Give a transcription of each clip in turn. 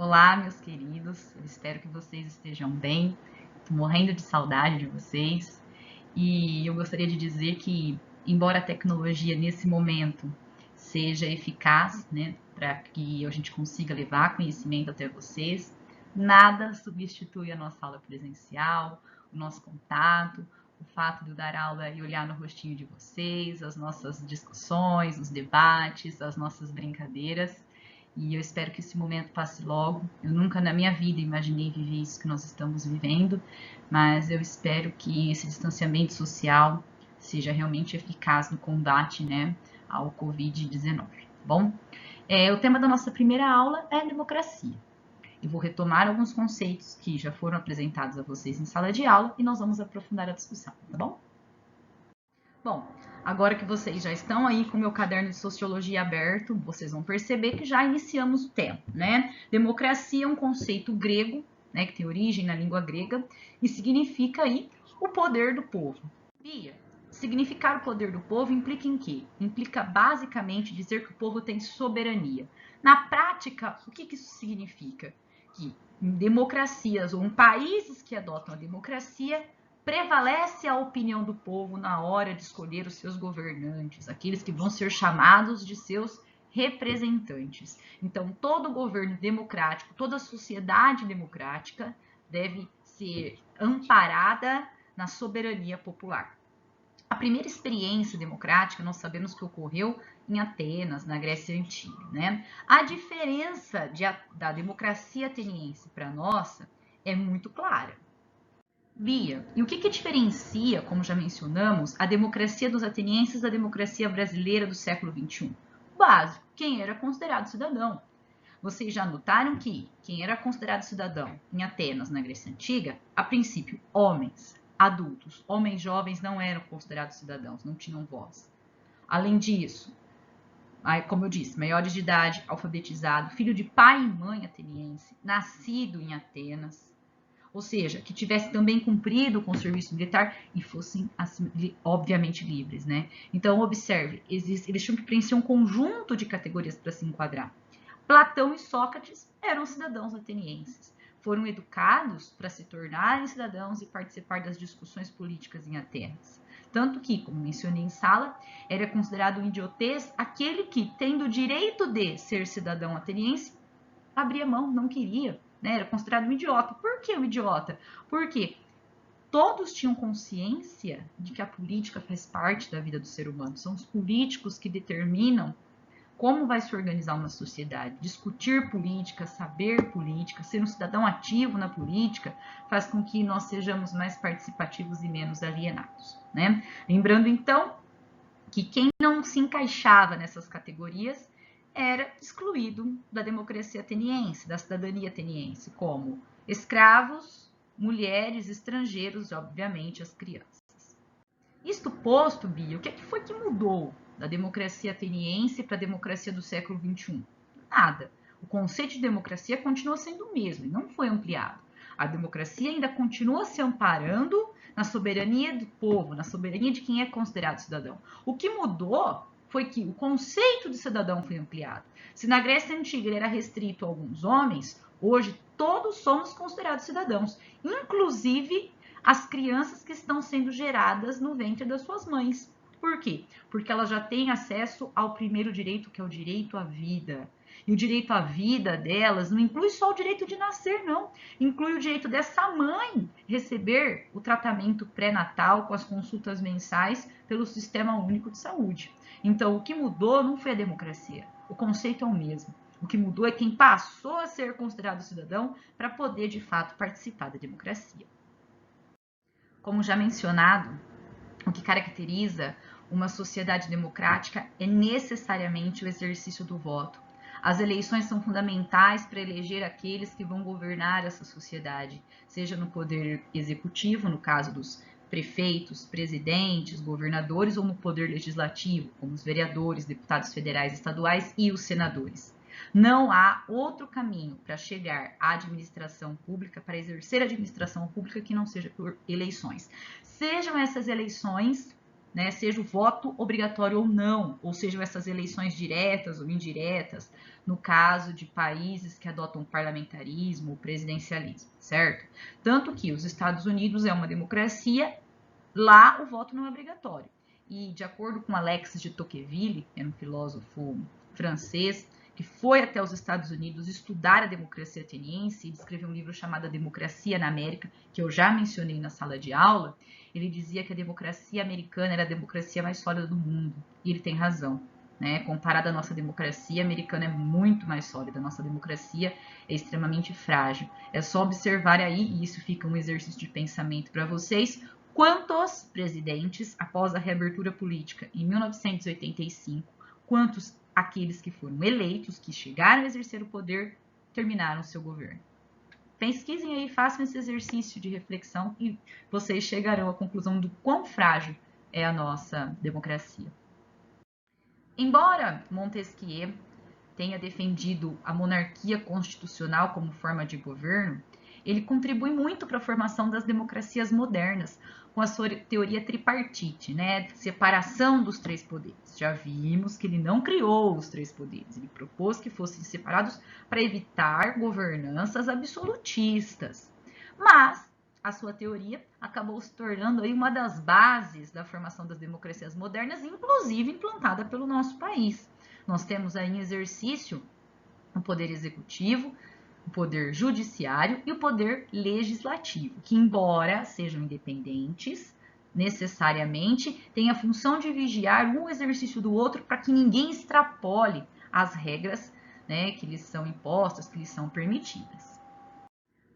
Olá, meus queridos. Eu espero que vocês estejam bem. Estou morrendo de saudade de vocês. E eu gostaria de dizer que, embora a tecnologia nesse momento seja eficaz, né, para que a gente consiga levar conhecimento até vocês, nada substitui a nossa aula presencial, o nosso contato, o fato de eu dar aula e olhar no rostinho de vocês, as nossas discussões, os debates, as nossas brincadeiras. E eu espero que esse momento passe logo. Eu nunca na minha vida imaginei viver isso que nós estamos vivendo, mas eu espero que esse distanciamento social seja realmente eficaz no combate, né, ao Covid-19. Bom, o tema da nossa primeira aula é a democracia. Eu vou retomar alguns conceitos que já foram apresentados a vocês em sala de aula e nós vamos aprofundar a discussão, tá bom? Bom, agora que vocês já estão aí com o meu caderno de sociologia aberto, vocês vão perceber que já iniciamos o tema, né? Democracia é um conceito grego, né, que tem origem na língua grega e significa aí o poder do povo. Bia, significar o poder do povo implica em quê? Implica basicamente dizer que o povo tem soberania. Na prática, o que isso significa? Que em democracias ou em países que adotam a democracia, prevalece a opinião do povo na hora de escolher os seus governantes, aqueles que vão ser chamados de seus representantes. Então, todo governo democrático, toda sociedade democrática deve ser amparada na soberania popular. A primeira experiência democrática nós sabemos que ocorreu em Atenas, na Grécia Antiga, né? A diferença da democracia ateniense para a nossa é muito clara. Bia, e o que diferencia, como já mencionamos, a democracia dos atenienses da democracia brasileira do século XXI? Básico, quem era considerado cidadão. Vocês já notaram que quem era considerado cidadão em Atenas, na Grécia Antiga, a princípio, homens, adultos, homens jovens não eram considerados cidadãos, não tinham voz. Além disso, como eu disse, maiores de idade, alfabetizado, filho de pai e mãe ateniense, nascido em Atenas, ou seja, que tivesse também cumprido com o serviço militar e fossem, obviamente, livres, né? Então, observe, eles tinham que preencher um conjunto de categorias para se enquadrar. Platão e Sócrates eram cidadãos atenienses. Foram educados para se tornarem cidadãos e participar das discussões políticas em Atenas. Tanto que, como mencionei em sala, era considerado um idiotez aquele que, tendo o direito de ser cidadão ateniense, abria mão, não queria, né? Era considerado um idiota. Por que um idiota? Porque todos tinham consciência de que a política faz parte da vida do ser humano. São os políticos que determinam como vai se organizar uma sociedade. Discutir política, saber política, ser um cidadão ativo na política, faz com que nós sejamos mais participativos e menos alienados, né? Lembrando, então, que quem não se encaixava nessas categorias era excluído da democracia ateniense, da cidadania ateniense, como escravos, mulheres, estrangeiros e, obviamente, as crianças. Isto posto, Bia, o que foi que mudou da democracia ateniense para a democracia do século XXI? Nada. O conceito de democracia continua sendo o mesmo e não foi ampliado. A democracia ainda continua se amparando na soberania do povo, na soberania de quem é considerado cidadão. O que mudou foi que o conceito de cidadão foi ampliado. Se na Grécia Antiga ele era restrito a alguns homens, hoje todos somos considerados cidadãos, inclusive as crianças que estão sendo geradas no ventre das suas mães. Por quê? Porque elas já têm acesso ao primeiro direito, que é o direito à vida. E o direito à vida delas não inclui só o direito de nascer, não. Inclui o direito dessa mãe receber o tratamento pré-natal com as consultas mensais pelo Sistema Único de Saúde. Então, o que mudou não foi a democracia. O conceito é o mesmo. O que mudou é quem passou a ser considerado cidadão para poder, de fato, participar da democracia. Como já mencionado, o que caracteriza uma sociedade democrática é necessariamente o exercício do voto. As eleições são fundamentais para eleger aqueles que vão governar essa sociedade, seja no poder executivo, no caso dos prefeitos, presidentes, governadores, ou no poder legislativo, como os vereadores, deputados federais, estaduais e os senadores. Não há outro caminho para chegar à administração pública, para exercer a administração pública, que não seja por eleições. Sejam essas eleições né, seja o voto obrigatório ou não, ou sejam essas eleições diretas ou indiretas, no caso de países que adotam parlamentarismo ou presidencialismo, certo? Tanto que os Estados Unidos é uma democracia, lá o voto não é obrigatório. E de acordo com Alexis de Tocqueville, que era um filósofo francês, que foi até os Estados Unidos estudar a democracia ateniense e escreveu um livro chamado A Democracia na América, que eu já mencionei na sala de aula. Ele dizia que a democracia americana era a democracia mais sólida do mundo, e ele tem razão. Né? Comparada à nossa democracia, a americana é muito mais sólida. A nossa democracia é extremamente frágil. É só observar aí, e isso fica um exercício de pensamento para vocês, quantos presidentes, após a reabertura política em 1985, quantos aqueles que foram eleitos, que chegaram a exercer o poder, terminaram seu governo. Pesquisem aí, façam esse exercício de reflexão e vocês chegarão à conclusão do quão frágil é a nossa democracia. Embora Montesquieu tenha defendido a monarquia constitucional como forma de governo, ele contribui muito para a formação das democracias modernas, com a sua teoria tripartite, né? Separação dos três poderes. Já vimos que ele não criou os três poderes, ele propôs que fossem separados para evitar governanças absolutistas. Mas a sua teoria acabou se tornando aí uma das bases da formação das democracias modernas, inclusive implantada pelo nosso país. Nós temos aí em exercício o poder executivo, o poder judiciário e o poder legislativo, que embora sejam independentes, necessariamente têm a função de vigiar um exercício do outro para que ninguém extrapole as regras, né, que lhes são impostas, que lhes são permitidas.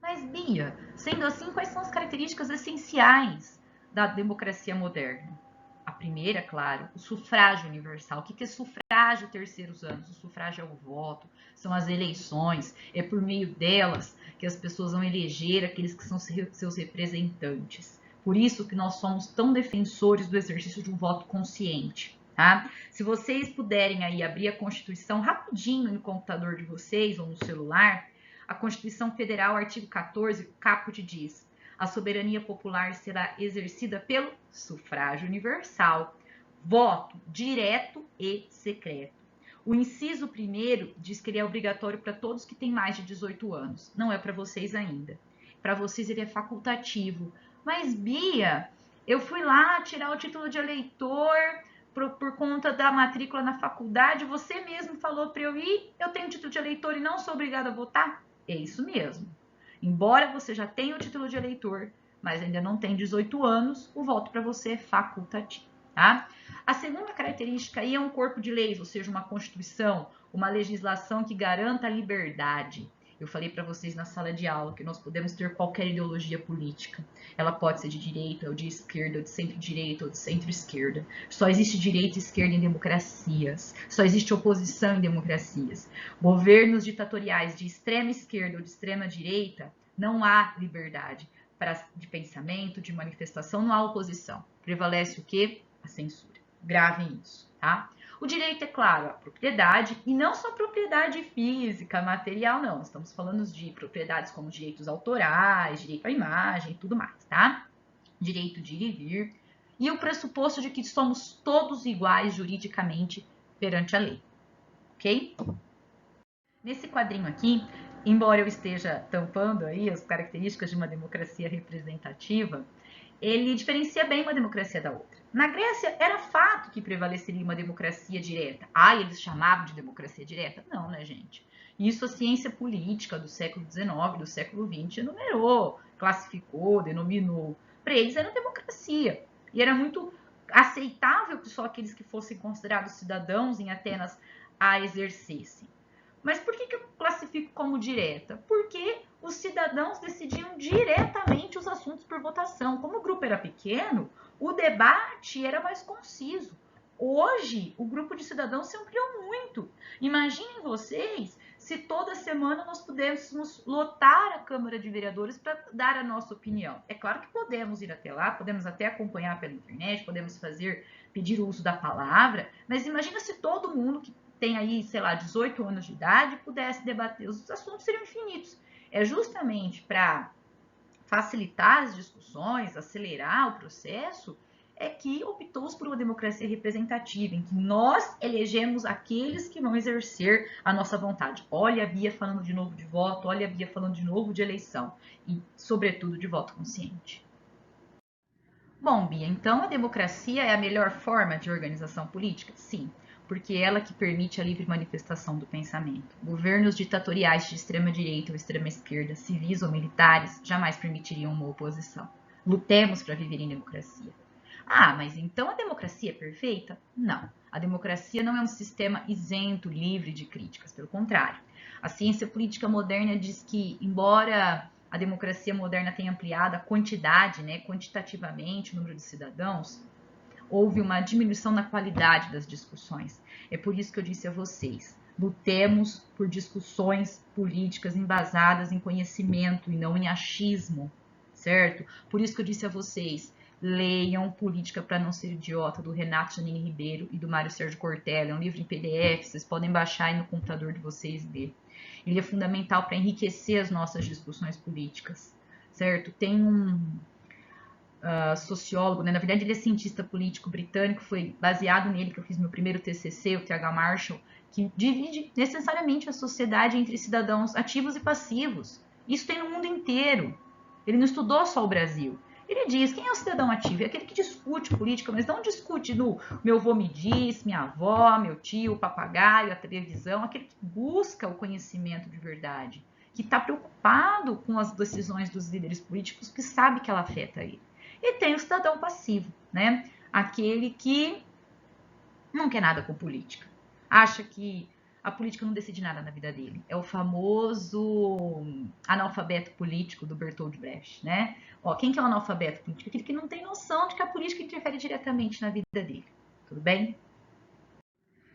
Mas, Bia, sendo assim, quais são as características essenciais da democracia moderna? A primeira, claro, o sufrágio universal. O que é sufrágio terceiros anos? O sufrágio é o voto, são as eleições, é por meio delas que as pessoas vão eleger aqueles que são seus representantes. Por isso que nós somos tão defensores do exercício de um voto consciente. Tá? Se vocês puderem aí abrir a Constituição rapidinho no computador de vocês ou no celular, a Constituição Federal, artigo 14, caput diz: a soberania popular será exercida pelo sufrágio universal, voto direto e secreto. O inciso 1º diz que ele é obrigatório para todos que têm mais de 18 anos. Não é para vocês ainda. Para vocês ele é facultativo. Mas, Bia, eu fui lá tirar o título de eleitor por conta da matrícula na faculdade. Você mesmo falou para eu ir. Eu tenho título de eleitor e não sou obrigada a votar? É isso mesmo. Embora você já tenha o título de eleitor, mas ainda não tem 18 anos, o voto para você é facultativo, tá? A segunda característica aí é um corpo de leis, ou seja, uma constituição, uma legislação que garanta a liberdade. Eu falei para vocês na sala de aula que nós podemos ter qualquer ideologia política. Ela pode ser de direita, ou de esquerda, ou de centro-direita, ou de centro-esquerda. Só existe direita e esquerda em democracias. Só existe oposição em democracias. Governos ditatoriais de extrema esquerda ou de extrema direita, não há liberdade de pensamento, de manifestação, não há oposição. Prevalece o quê? A censura. Gravem isso, tá? O direito, é claro, a propriedade, e não só propriedade física, material, não. Estamos falando de propriedades como direitos autorais, direito à imagem, tudo mais, tá? Direito de ir e vir. E o pressuposto de que somos todos iguais juridicamente perante a lei, ok? Nesse quadrinho aqui, embora eu esteja tampando aí as características de uma democracia representativa, ele diferencia bem uma democracia da outra. Na Grécia, era fato que prevaleceria uma democracia direta. Ah, eles chamavam de democracia direta? Não, né, gente? Isso a ciência política do século XIX, do século XX, enumerou, classificou, denominou. Para eles era democracia. E era muito aceitável que só aqueles que fossem considerados cidadãos em Atenas a exercessem. Mas por que eu classifico como direta? Porque os cidadãos decidiam diretamente os assuntos por votação. Como o grupo era pequeno, o debate era mais conciso. Hoje, o grupo de cidadãos se ampliou muito. Imaginem vocês se toda semana nós pudéssemos lotar a Câmara de Vereadores para dar a nossa opinião. É claro que podemos ir até lá, podemos até acompanhar pela internet, podemos pedir o uso da palavra, mas imagina se todo mundo que tem aí, sei lá, 18 anos de idade, pudesse debater, os assuntos seriam infinitos. É justamente para facilitar as discussões, acelerar o processo, é que optou por uma democracia representativa, em que nós elegemos aqueles que vão exercer a nossa vontade. Olha a Bia falando de novo de voto, olha a Bia falando de novo de eleição e, sobretudo, de voto consciente. Bom, Bia, então a democracia é a melhor forma de organização política? Sim, porque é ela que permite a livre manifestação do pensamento. Governos ditatoriais de extrema-direita ou extrema-esquerda, civis ou militares, jamais permitiriam uma oposição. Lutemos para viver em democracia. Ah, mas então a democracia é perfeita? Não. A democracia não é um sistema isento, livre de críticas, pelo contrário. A ciência política moderna diz que, embora a democracia moderna tenha ampliado a quantidade, quantitativamente, o número de cidadãos, houve uma diminuição na qualidade das discussões. É por isso que eu disse a vocês, lutemos por discussões políticas embasadas em conhecimento e não em achismo, certo? Por isso que eu disse a vocês, leiam Política para Não Ser Idiota, do Renato Janine Ribeiro e do Mário Sérgio Cortella. É um livro em PDF, vocês podem baixar aí no computador de vocês e ler. Ele é fundamental para enriquecer as nossas discussões políticas, certo? Tem um sociólogo, né? Na verdade ele é cientista político britânico, foi baseado nele que eu fiz meu primeiro TCC, o T.H. Marshall, que divide necessariamente a sociedade entre cidadãos ativos e passivos. Isso tem no mundo inteiro. Ele não estudou só o Brasil. Ele diz, quem é o cidadão ativo? É aquele que discute política, mas não discute no meu avô me disse, minha avó, meu tio, o papagaio, a televisão, aquele que busca o conhecimento de verdade, que está preocupado com as decisões dos líderes políticos, que sabe que ela afeta ele. E tem o cidadão passivo, né? Aquele que não quer nada com política, acha que a política não decide nada na vida dele. É o famoso analfabeto político do Bertold Brecht, né? Ó, quem que é o analfabeto político? Aquele que não tem noção de que a política interfere diretamente na vida dele. Tudo bem?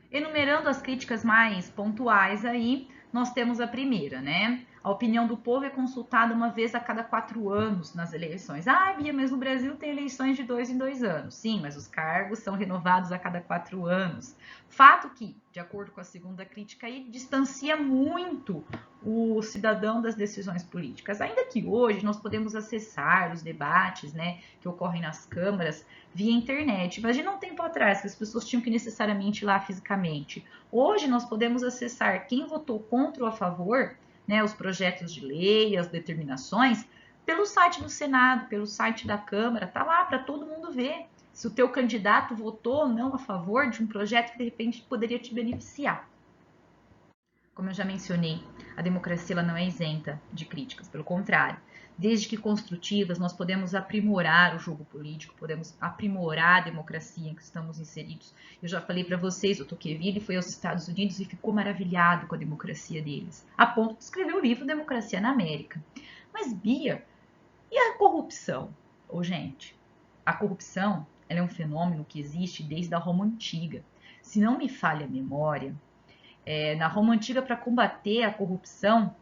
Enumerando as críticas mais pontuais aí, nós temos a primeira, né? A opinião do povo é consultada uma vez a cada 4 anos nas eleições. Ah, Bia, mas no Brasil tem eleições de 2 em 2 anos. Sim, mas os cargos são renovados a cada 4 anos. Fato que, de acordo com a segunda crítica, aí, distancia muito o cidadão das decisões políticas. Ainda que hoje nós podemos acessar os debates, né, que ocorrem nas câmaras via internet. Imagina um tempo atrás que as pessoas tinham que necessariamente ir lá fisicamente. Hoje nós podemos acessar quem votou contra ou a favor, né, os projetos de lei, as determinações, pelo site do Senado, pelo site da Câmara, tá lá para todo mundo ver se o teu candidato votou ou não a favor de um projeto que de repente poderia te beneficiar. Como eu já mencionei, a democracia ela não é isenta de críticas, pelo contrário. Desde que construtivas, nós podemos aprimorar o jogo político, podemos aprimorar a democracia em que estamos inseridos. Eu já falei para vocês, o Tocqueville foi aos Estados Unidos e ficou maravilhado com a democracia deles, a ponto de escrever o livro Democracia na América. Mas, Bia, e a corrupção? Ô, gente, a corrupção ela é um fenômeno que existe desde a Roma Antiga. Se não me falha a memória, na Roma Antiga, para combater a corrupção,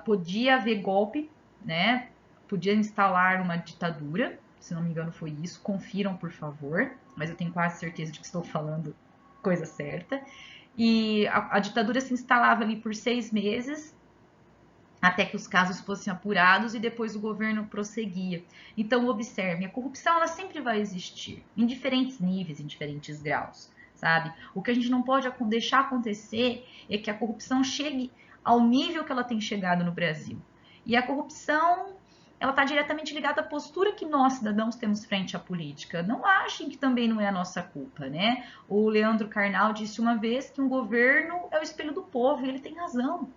podia haver golpe, né? Podia instalar uma ditadura, se não me engano foi isso, confiram por favor, mas eu tenho quase certeza de que estou falando coisa certa. E a ditadura se instalava ali por 6 meses, até que os casos fossem apurados e depois o governo prosseguia. Então, observem, a corrupção ela sempre vai existir, em diferentes níveis, em diferentes graus, sabe? O que a gente não pode deixar acontecer é que a corrupção chegue ao nível que ela tem chegado no Brasil. E a corrupção, ela está diretamente ligada à postura que nós, cidadãos, temos frente à política. Não achem que também não é a nossa culpa, né? O Leandro Carnal disse uma vez que um governo é o espelho do povo, e ele tem razão.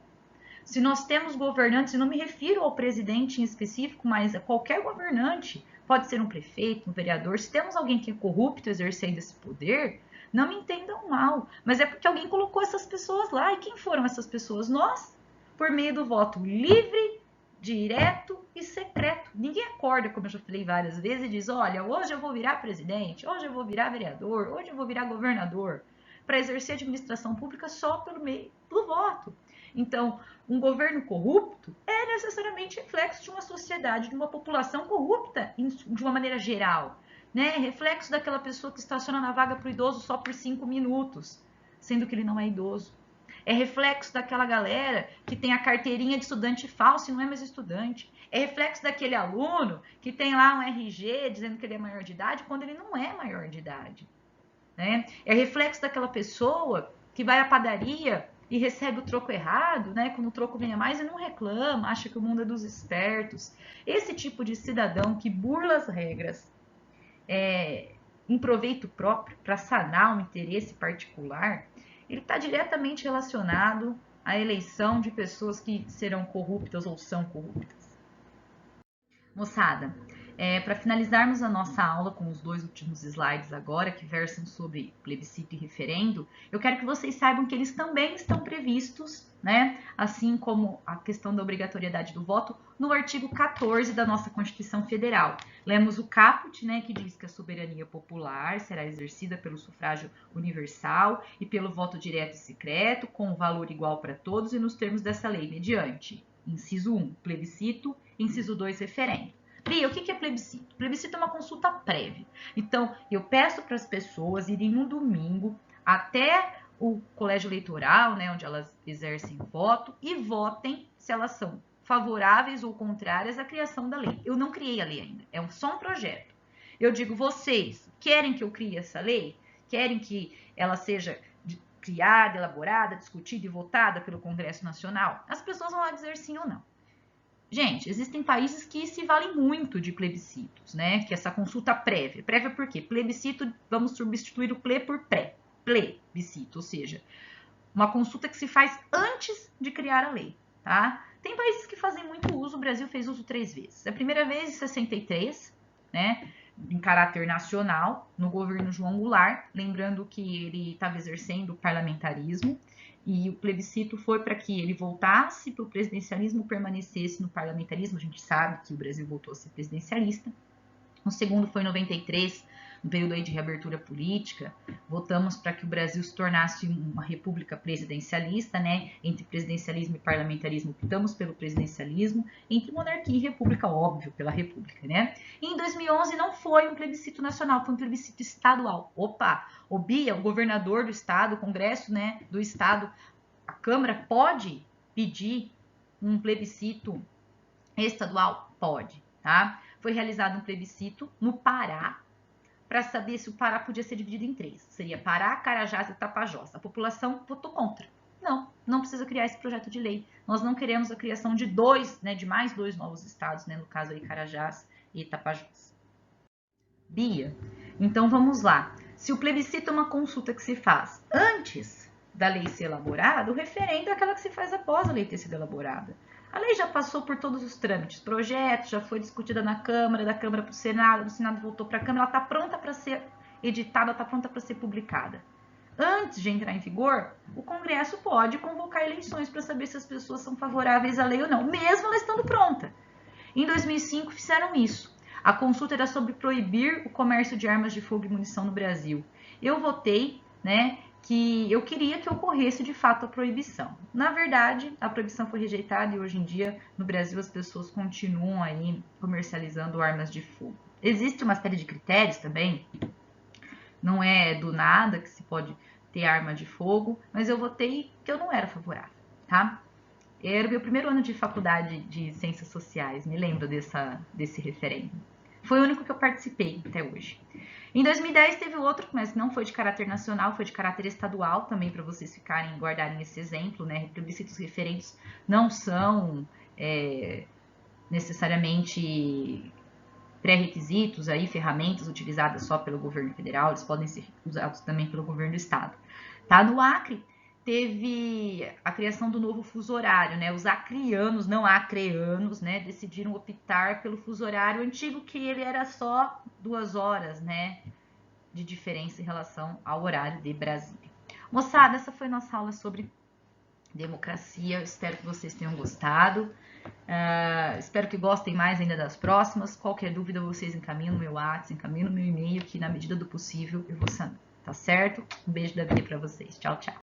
Se nós temos governantes, e não me refiro ao presidente em específico, mas a qualquer governante, pode ser um prefeito, um vereador, se temos alguém que é corrupto exercendo esse poder, não me entendam mal, mas é porque alguém colocou essas pessoas lá. E quem foram essas pessoas? Nós, por meio do voto livre, direto e secreto. Ninguém acorda, como eu já falei várias vezes, e diz, olha, hoje eu vou virar presidente, hoje eu vou virar vereador, hoje eu vou virar governador, para exercer administração pública só pelo meio do voto. Então, um governo corrupto é necessariamente reflexo de uma sociedade, de uma população corrupta, de uma maneira geral. Né? Reflexo daquela pessoa que estaciona na vaga para o idoso só por 5 minutos, sendo que ele não é idoso. É reflexo daquela galera que tem a carteirinha de estudante falso e não é mais estudante. É reflexo daquele aluno que tem lá um RG dizendo que ele é maior de idade quando ele não é maior de idade. Né? É reflexo daquela pessoa que vai à padaria e recebe o troco errado, né? Quando o troco vem a mais e não reclama, acha que o mundo é dos espertos. Esse tipo de cidadão que burla as regras em proveito próprio para sanar um interesse particular, ele está diretamente relacionado à eleição de pessoas que serão corruptas ou são corruptas. Moçada, para finalizarmos a nossa aula com os 2 últimos slides agora, que versam sobre plebiscito e referendo, eu quero que vocês saibam que eles também estão previstos, né, assim como a questão da obrigatoriedade do voto, no artigo 14 da nossa Constituição Federal. Lemos o caput, né, que diz que a soberania popular será exercida pelo sufrágio universal e pelo voto direto e secreto, com valor igual para todos e nos termos dessa lei, mediante inciso 1, plebiscito, inciso 2, referendo. Bia, o que é plebiscito? Plebiscito é uma consulta prévia. Então, eu peço para as pessoas irem no domingo até o colégio eleitoral, né, onde elas exercem voto, e votem se elas são favoráveis ou contrárias à criação da lei. Eu não criei a lei ainda, é só um projeto. Eu digo, vocês querem que eu crie essa lei? Querem que ela seja criada, elaborada, discutida e votada pelo Congresso Nacional? As pessoas vão lá dizer sim ou não. Gente, existem países que se valem muito de plebiscitos, né? Que é essa consulta prévia. Prévia por quê? Plebiscito, vamos substituir o ple por pré. Plebiscito, ou seja, uma consulta que se faz antes de criar a lei, tá? Tem países que fazem muito uso, o Brasil fez uso 3 vezes. A primeira vez em 63, né? Em caráter nacional, no governo João Goulart, lembrando que ele estava exercendo o parlamentarismo, e o plebiscito foi para que ele voltasse para o presidencialismo, permanecesse no parlamentarismo. A gente sabe que o Brasil voltou a ser presidencialista. O segundo foi em 93, no período aí de reabertura política. Votamos para que o Brasil se tornasse uma república presidencialista, né? Entre presidencialismo e parlamentarismo, optamos pelo presidencialismo. Entre monarquia e república, óbvio, pela república, né? E em 2011 não foi um plebiscito nacional, foi um plebiscito estadual. Opa! O BIA, o governador do estado, o congresso, né, do estado, a Câmara pode pedir um plebiscito estadual? Pode, tá? Foi realizado um plebiscito no Pará para saber se o Pará podia ser dividido em 3. Seria Pará, Carajás e Tapajós. A população votou contra. Não precisa criar esse projeto de lei. Nós não queremos a criação de de mais 2 novos estados, né, no caso aí Carajás e Tapajós. Bia, então vamos lá. Se o plebiscito é uma consulta que se faz antes da lei ser elaborada, o referendo é aquela que se faz após a lei ter sido elaborada. A lei já passou por todos os trâmites, projetos, já foi discutida na Câmara, da Câmara para o Senado, do Senado voltou para a Câmara, ela está pronta para ser editada, está pronta para ser publicada. Antes de entrar em vigor, o Congresso pode convocar eleições para saber se as pessoas são favoráveis à lei ou não, mesmo ela estando pronta. Em 2005 fizeram isso. A consulta era sobre proibir o comércio de armas de fogo e munição no Brasil. Eu votei, né, que eu queria que ocorresse de fato a proibição. Na verdade, a proibição foi rejeitada e hoje em dia no Brasil as pessoas continuam aí comercializando armas de fogo. Existe uma série de critérios também, não é do nada que se pode ter arma de fogo, mas eu votei que eu não era favorável, tá? Era o meu primeiro ano de faculdade de Ciências Sociais, me lembro desse referendo. Foi o único que eu participei até hoje. Em 2010 teve outro, mas não foi de caráter nacional, foi de caráter estadual, também para vocês guardarem esse exemplo, né? Plebiscitos referendos não são necessariamente pré-requisitos, aí, ferramentas utilizadas só pelo governo federal, eles podem ser usados também pelo governo do estado. Tá? No Acre, teve a criação do novo fuso horário, né? Os acrianos, não acreanos, né, decidiram optar pelo fuso horário antigo, que ele era só 2 horas, né, de diferença em relação ao horário de Brasília. Moçada, essa foi nossa aula sobre democracia. Espero que vocês tenham gostado. Espero que gostem mais ainda das próximas. Qualquer dúvida, vocês encaminham no meu WhatsApp, encaminham no meu e-mail, que na medida do possível eu vou sanar. Tá certo? Um beijo da Bia para vocês. Tchau, tchau.